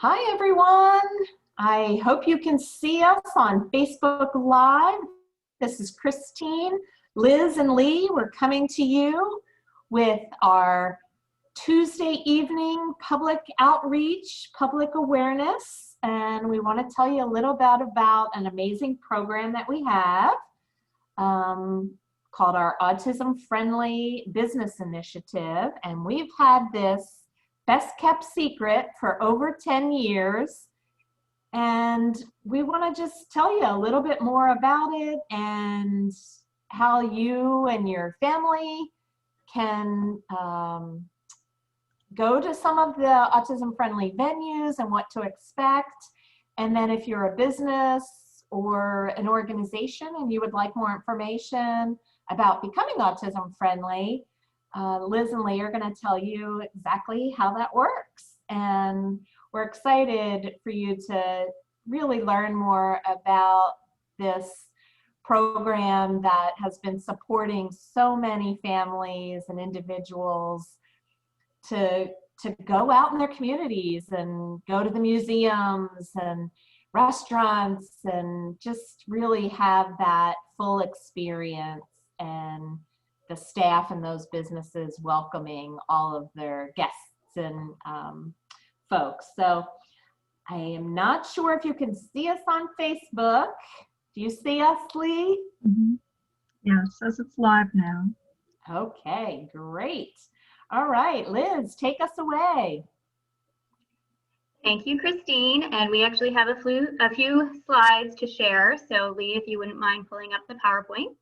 Hi, everyone. I hope you can see us on Facebook Live. This is Christine, Liz, and Lee. We're coming to you with our Tuesday evening public outreach, public awareness, and we want to tell you a little bit about an amazing program that we have called our Autism Friendly Business Initiative, and we've had this best kept secret for over 10 years. And we want to just tell you a little bit more about it and how you and your family can go to some of the autism friendly venues and what to expect. And then if you're a business or an organization and you would like more information about becoming autism friendly, Liz and Lee are going to tell you exactly how that works. And we're excited for you to really learn more about this program that has been supporting so many families and individuals to go out in their communities and go to the museums and restaurants and just really have that full experience, and the staff and those businesses welcoming all of their guests and folks. So I am not sure if you can see us on Facebook. Do you see us, Lee? Mm-hmm. Yeah, it says it's live now. Okay, great. All right, Liz, take us away. Thank you, Christine. And we actually have a few slides to share. So Lee, if you wouldn't mind pulling up the PowerPoint.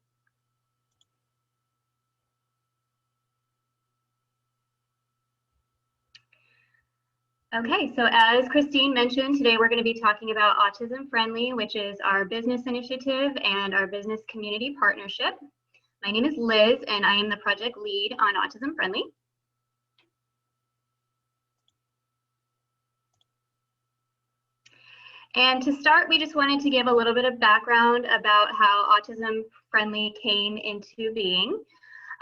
Okay, so as Christine mentioned, today we're going to be talking about Autism Friendly, which is our business initiative and our business community partnership. My name is Liz, and I am the project lead on Autism Friendly. And to start, we just wanted to give a little bit of background about how Autism Friendly came into being.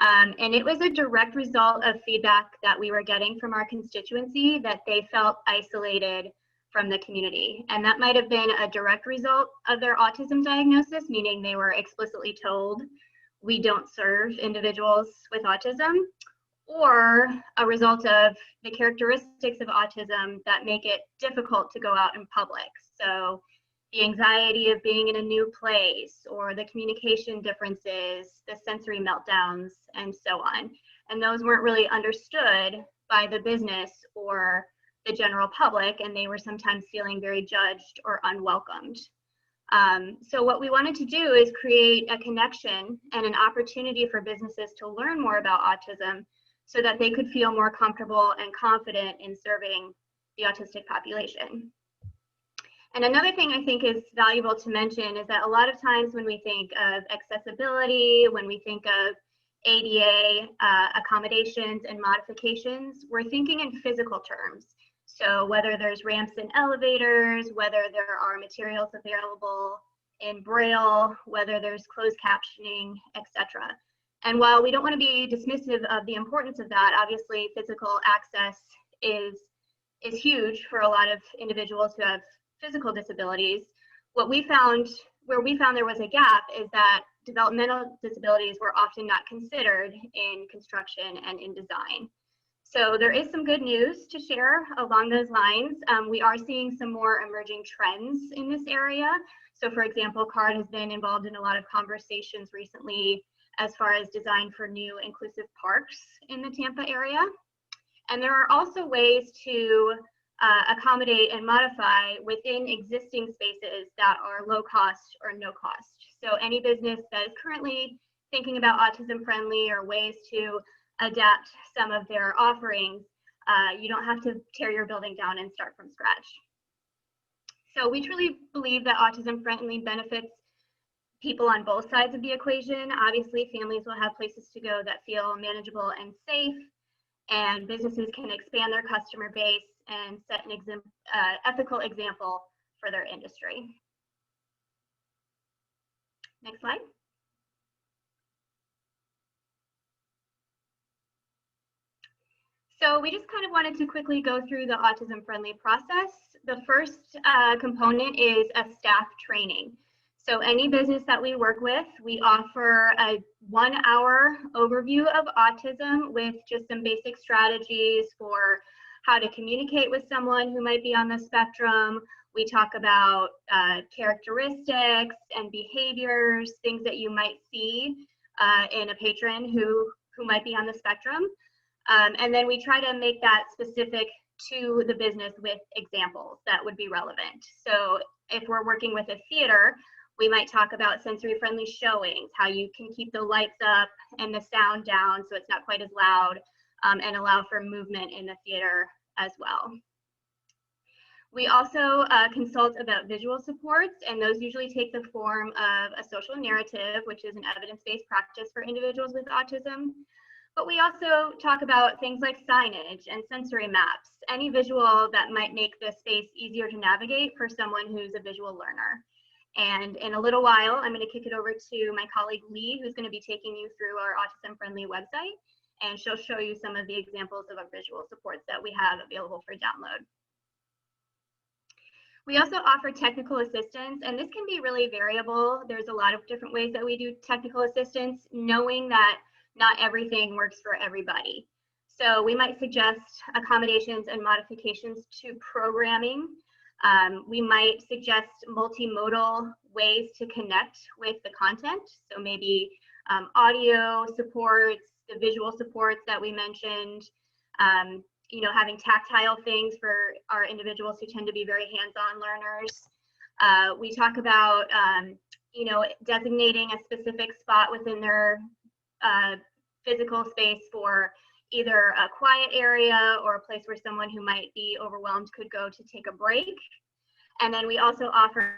And it was a direct result of feedback that we were getting from our constituency that they felt isolated from the community. And that might have been a direct result of their autism diagnosis, meaning they were explicitly told, we don't serve individuals with autism, or a result of the characteristics of autism that make it difficult to go out in public. So the anxiety of being in a new place, or the communication differences, the sensory meltdowns, and so on. And those weren't really understood by the business or the general public, and they were sometimes feeling very judged or unwelcomed. So what we wanted to do is create a connection and an opportunity for businesses to learn more about autism so that they could feel more comfortable and confident in serving the autistic population. And another thing I think is valuable to mention is that a lot of times when we think of accessibility, when we think of ADA accommodations and modifications, we're thinking in physical terms. So whether there's ramps and elevators, whether there are materials available in Braille, whether there's closed captioning, etc. And while we don't want to be dismissive of the importance of that, obviously physical access is huge for a lot of individuals who have physical disabilities. Where we found there was a gap is that developmental disabilities were often not considered in construction and in design. So there is some good news to share along those lines. We are seeing some more emerging trends in this area. So for example, CARD has been involved in a lot of conversations recently as far as design for new inclusive parks in the Tampa area. And there are also ways to accommodate and modify within existing spaces that are low cost or no cost. So any business that is currently thinking about autism friendly or ways to adapt some of their offerings, you don't have to tear your building down and start from scratch. So we truly believe that autism friendly benefits people on both sides of the equation. Obviously, families will have places to go that feel manageable and safe, and businesses can expand their customer base and set an ethical example for their industry. Next slide. So we just kind of wanted to quickly go through the autism friendly process. The first component is a staff training. So any business that we work with, we offer a 1-hour overview of autism with just some basic strategies for how to communicate with someone who might be on the spectrum. We talk about characteristics and behaviors, things that you might see in a patron who might be on the spectrum. And then we try to make that specific to the business with examples that would be relevant. So if we're working with a theater, we might talk about sensory friendly showings, how you can keep the lights up and the sound down so it's not quite as loud, and allow for movement in the theater as well. We also consult about visual supports, and those usually take the form of a social narrative, which is an evidence-based practice for individuals with autism. But we also talk about things like signage and sensory maps, any visual that might make the space easier to navigate for someone who's a visual learner. And in a little while, I'm going to kick it over to my colleague Lee, who's going to be taking you through our autism-friendly website, and she'll show you some of the examples of our visual supports that we have available for download. We also offer technical assistance, and this can be really variable. There's a lot of different ways that we do technical assistance, knowing that not everything works for everybody. So we might suggest accommodations and modifications to programming. We might suggest multimodal ways to connect with the content. So maybe audio supports, the visual supports that we mentioned, you know, having tactile things for our individuals who tend to be very hands-on learners. We talk about, you know, designating a specific spot within their physical space for either a quiet area or a place where someone who might be overwhelmed could go to take a break. And then we also offer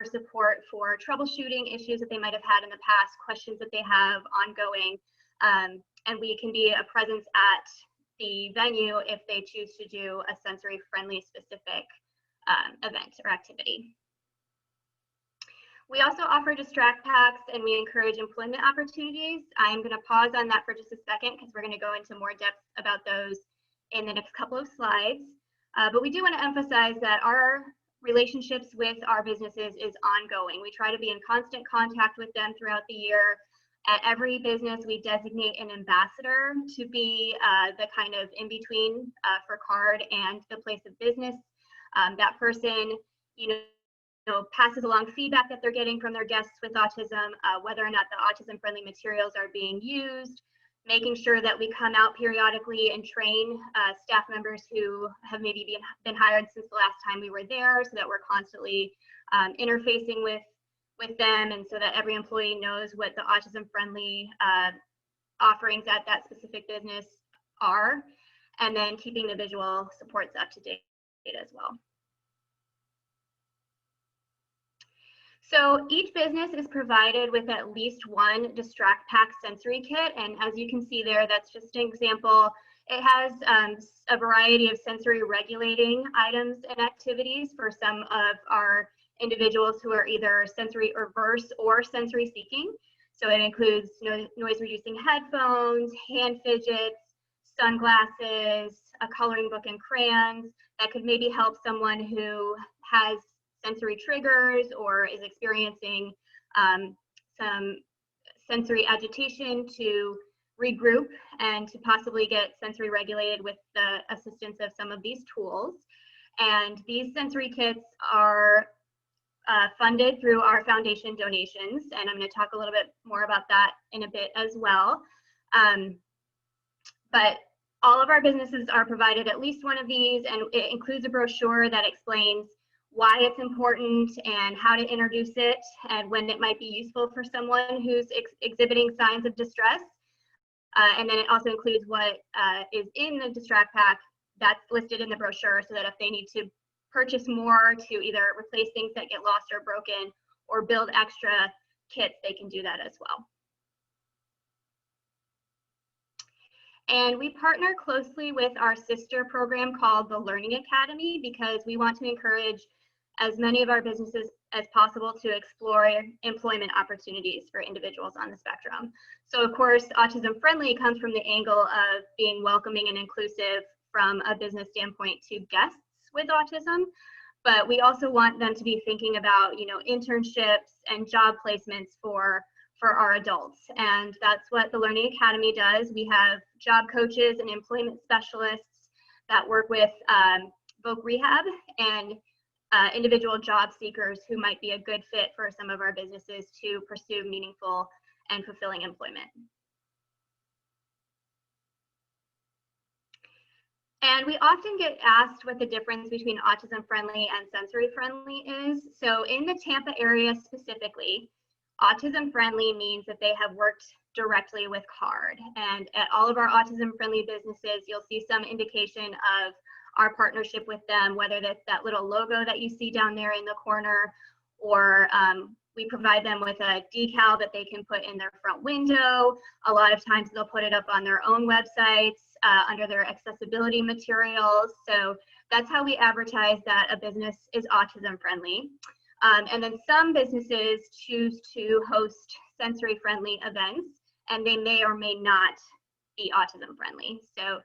support for troubleshooting issues that they might have had in the past, questions that they have ongoing, and we can be a presence at the venue if they choose to do a sensory friendly specific event or activity. We also offer distract packs, and we encourage employment opportunities. I'm going to pause on that for just a second because we're going to go into more depth about those in the next couple of slides. But we do want to emphasize that our relationships with our businesses is ongoing. We try to be in constant contact with them throughout the year. At every business, we designate an ambassador to be the kind of in-between for CARD and the place of business. That person, you know, passes along feedback that they're getting from their guests with autism, whether or not the autism-friendly materials are being used, making sure that we come out periodically and train staff members who have maybe been hired since the last time we were there, so that we're constantly interfacing with them, and so that every employee knows what the autism-friendly offerings at that specific business are, and then keeping the visual supports up to date as well. So each business is provided with at least one Distract Pack sensory kit, and as you can see there, that's just an example. It has a variety of sensory regulating items and activities for some of our individuals who are either sensory averse or sensory seeking. So it includes noise reducing headphones, hand fidgets, sunglasses, a coloring book and crayons that could maybe help someone who has sensory triggers or is experiencing some sensory agitation to regroup and to possibly get sensory regulated with the assistance of some of these tools. And these sensory kits are funded through our foundation donations, and I'm going to talk a little bit more about that in a bit as well. But all of our businesses are provided at least one of these, and it includes a brochure that explains why it's important and how to introduce it and when it might be useful for someone who's exhibiting signs of distress. And then it also includes what is in the Distract Pack that's listed in the brochure, so that if they need to purchase more to either replace things that get lost or broken or build extra kits, they can do that as well. And we partner closely with our sister program called the Learning Academy, because we want to encourage as many of our businesses as possible to explore employment opportunities for individuals on the spectrum. So of course, Autism Friendly comes from the angle of being welcoming and inclusive from a business standpoint to guests with autism, but we also want them to be thinking about, internships and job placements for our adults. And that's what the Learning Academy does. We have job coaches and employment specialists that work with voc rehab and individual job seekers who might be a good fit for some of our businesses to pursue meaningful and fulfilling employment. And we often get asked what the difference between autism friendly and sensory friendly is. So in the Tampa area specifically, autism friendly means that they have worked directly with CARD. And at all of our autism friendly businesses, you'll see some indication of our partnership with them, whether that's that little logo that you see down there in the corner, or we provide them with a decal that they can put in their front window. A lot of times they'll put it up on their own websites under their accessibility materials. So that's how we advertise that a business is autism friendly. And then some businesses choose to host sensory friendly events, and they may or may not be autism friendly. So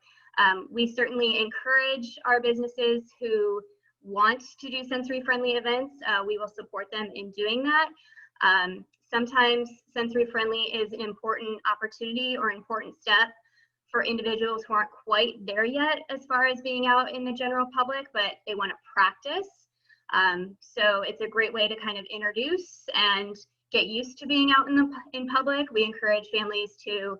we certainly encourage our businesses who want to do sensory friendly events. We will support them in doing that. Sometimes sensory friendly is an important opportunity or important step for individuals who aren't quite there yet as far as being out in the general public, but they want to practice. So it's a great way to kind of introduce and get used to being out in public. We encourage families to,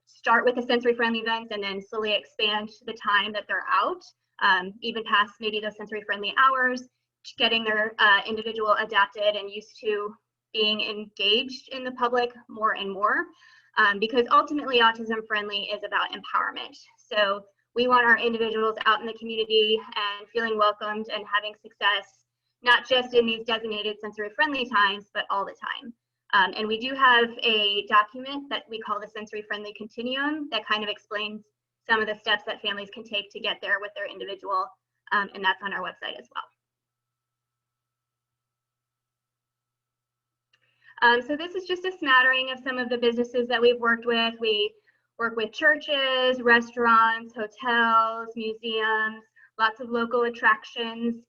start with the sensory friendly events and then slowly expand the time that they're out, even past maybe those sensory friendly hours, getting their individual adapted and used to being engaged in the public more and more. Because ultimately autism friendly is about empowerment. So we want our individuals out in the community and feeling welcomed and having success, not just in these designated sensory friendly times, but all the time. And we do have a document that we call the Sensory Friendly Continuum that kind of explains some of the steps that families can take to get there with their individual, and that's on our website as well. So this is just a smattering of some of the businesses that we've worked with. We work with churches, restaurants, hotels, museums, lots of local attractions.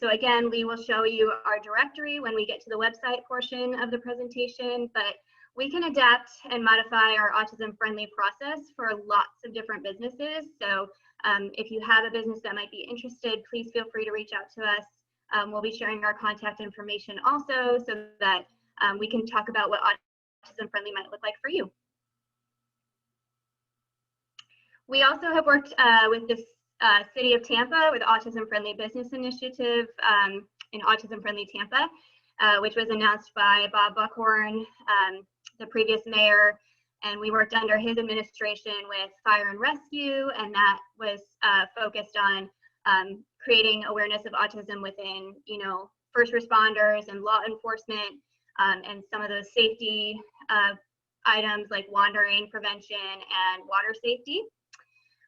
So again, Lee will show you our directory when we get to the website portion of the presentation, but we can adapt and modify our autism friendly process for lots of different businesses. So if you have a business that might be interested, please feel free to reach out to us. We'll be sharing our contact information also so that we can talk about what autism friendly might look like for you. We also have worked with this City of Tampa with Autism Friendly Business Initiative in Autism Friendly Tampa, which was announced by Bob Buckhorn, the previous mayor, and we worked under his administration with fire and rescue, and that was focused on creating awareness of autism within, first responders and law enforcement, and some of those safety items like wandering prevention and water safety.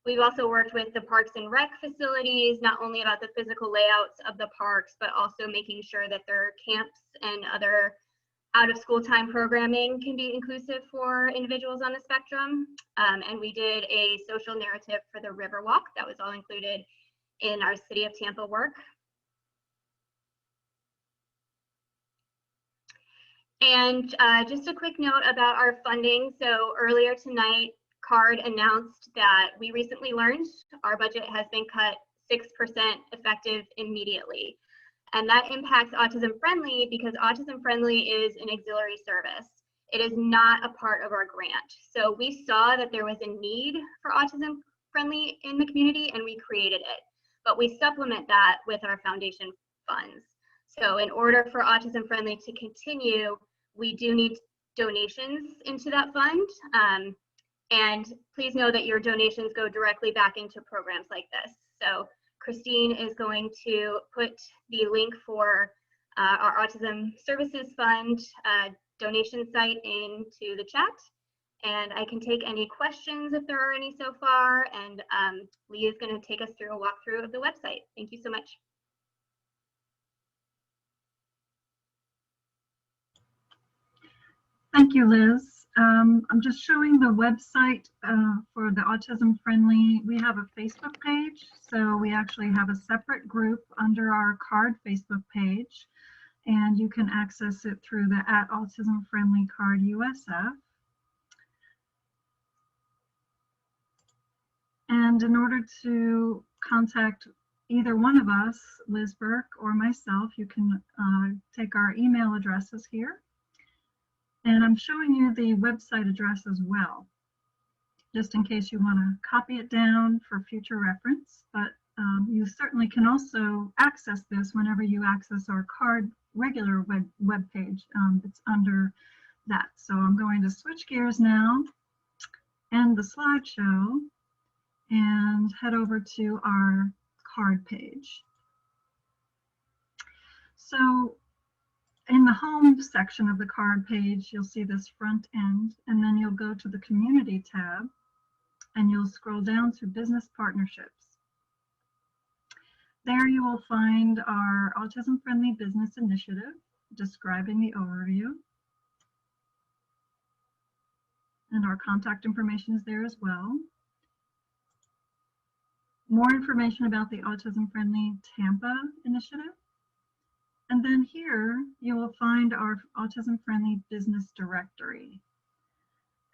We've also worked with the parks and rec facilities, not only about the physical layouts of the parks, but also making sure that their camps and other out of school time programming can be inclusive for individuals on the spectrum. And we did a social narrative for the Riverwalk that was all included in our City of Tampa work. And just a quick note about our funding. So earlier tonight, CARD announced that we recently learned our budget has been cut 6% effective immediately. And that impacts Autism Friendly because Autism Friendly is an auxiliary service. It is not a part of our grant. So we saw that there was a need for Autism Friendly in the community and we created it. But we supplement that with our foundation funds. So in order for Autism Friendly to continue, we do need donations into that fund. And please know that your donations go directly back into programs like this. So Christine is going to put the link for our Autism Services Fund donation site into the chat. And I can take any questions if there are any so far. And Lee is going to take us through a walkthrough of the website. Thank you so much. Thank you, Liz. I'm just showing the website for the Autism Friendly. We have a Facebook page, so we actually have a separate group under our card Facebook page, and you can access it through the @Autism Friendly Card USF. And in order to contact either one of us, Liz Burke or myself, you can take our email addresses here. And I'm showing you the website address as well, just in case you want to copy it down for future reference. But you certainly can also access this whenever you access our card regular web page. It's under that. So I'm going to switch gears now, end the slideshow, and head over to our card page. So in the home section of the card page, you'll see this front end, and then you'll go to the community tab, and you'll scroll down to business partnerships. There you will find our Autism Friendly Business Initiative describing the overview, and our contact information is there as well. More information about the Autism Friendly Tampa initiative. And then here you will find our Autism Friendly Business Directory.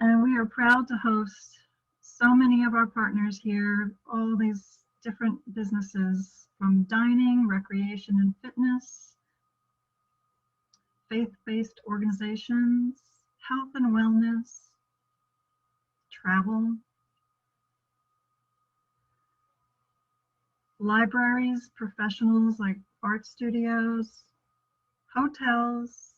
And we are proud to host so many of our partners here, all these different businesses from dining, recreation and fitness, faith-based organizations, health and wellness, travel, libraries, professionals like art studios, hotels,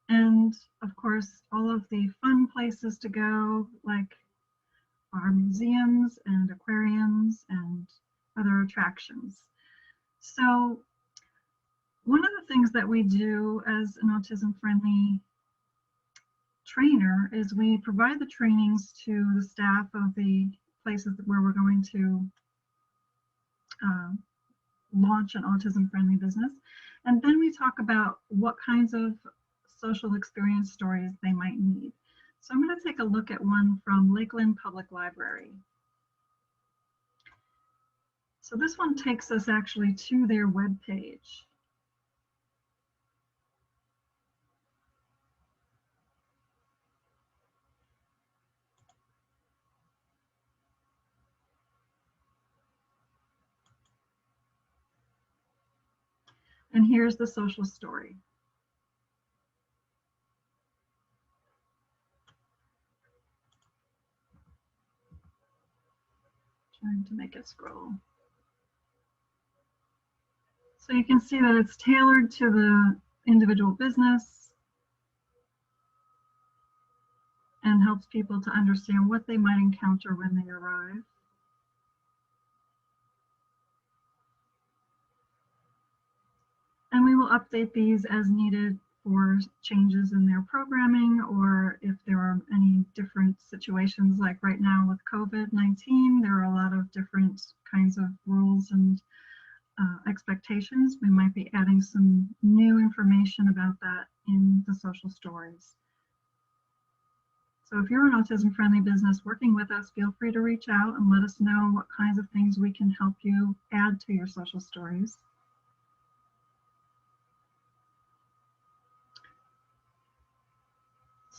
and of course all of the fun places to go like our museums and aquariums and other attractions. So one of the things that we do as an autism friendly trainer is we provide the trainings to the staff of the places where we're going to launch an autism friendly business. And then we talk about what kinds of social experience stories they might need. So I'm going to take a look at one from Lakeland Public Library. So this one takes us actually to their web page. And here's the social story. Trying to make it scroll. So you can see that it's tailored to the individual business and helps people to understand what they might encounter when they arrive. And we will update these as needed for changes in their programming, or if there are any different situations, like right now with COVID-19, there are a lot of different kinds of rules and expectations. We might be adding some new information about that in the social stories. So if you're an autism friendly business working with us, feel free to reach out and let us know what kinds of things we can help you add to your social stories.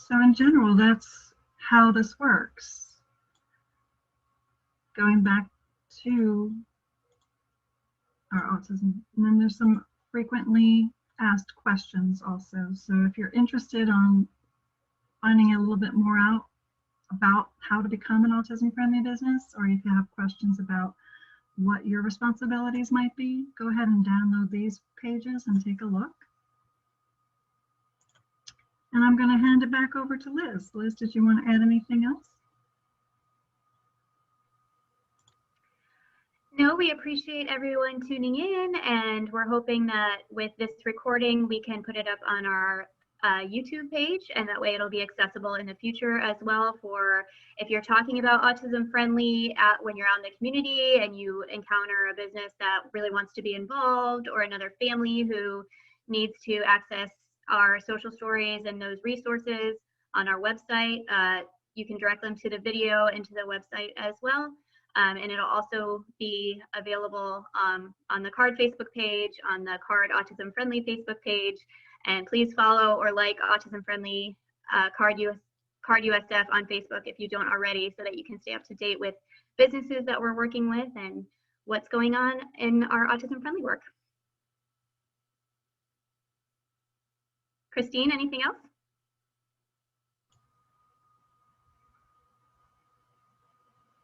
So in general, that's how this works. Going back to our autism, and then there's some frequently asked questions also. So if you're interested on finding a little bit more out about how to become an autism friendly business, or if you have questions about what your responsibilities might be, go ahead and download these pages and take a look. And I'm going to hand it back over to Liz. Liz, did you want to add anything else? No, we appreciate everyone tuning in, and we're hoping that with this recording, we can put it up on our YouTube page, and that way it'll be accessible in the future as well for if you're talking about autism friendly when you're out in the community and you encounter a business that really wants to be involved, or another family who needs to access our social stories and those resources. on our website. You can direct them to the video and to the website as well. And it'll also be available on the CARD Facebook page, on the CARD Autism Friendly Facebook page. And please follow or like Autism Friendly CARD USF on Facebook if you don't already, so that you can stay up to date with businesses that we're working with and what's going on in our Autism Friendly work. Christine, anything else?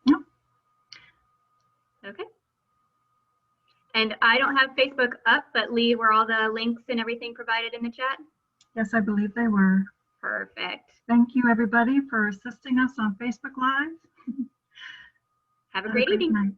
No. Okay. And I don't have Facebook up, but Lee, were all the links and everything provided in the chat? Yes, I believe they were. Perfect. Thank you, everybody, for assisting us on Facebook Live. Have a great evening. Night.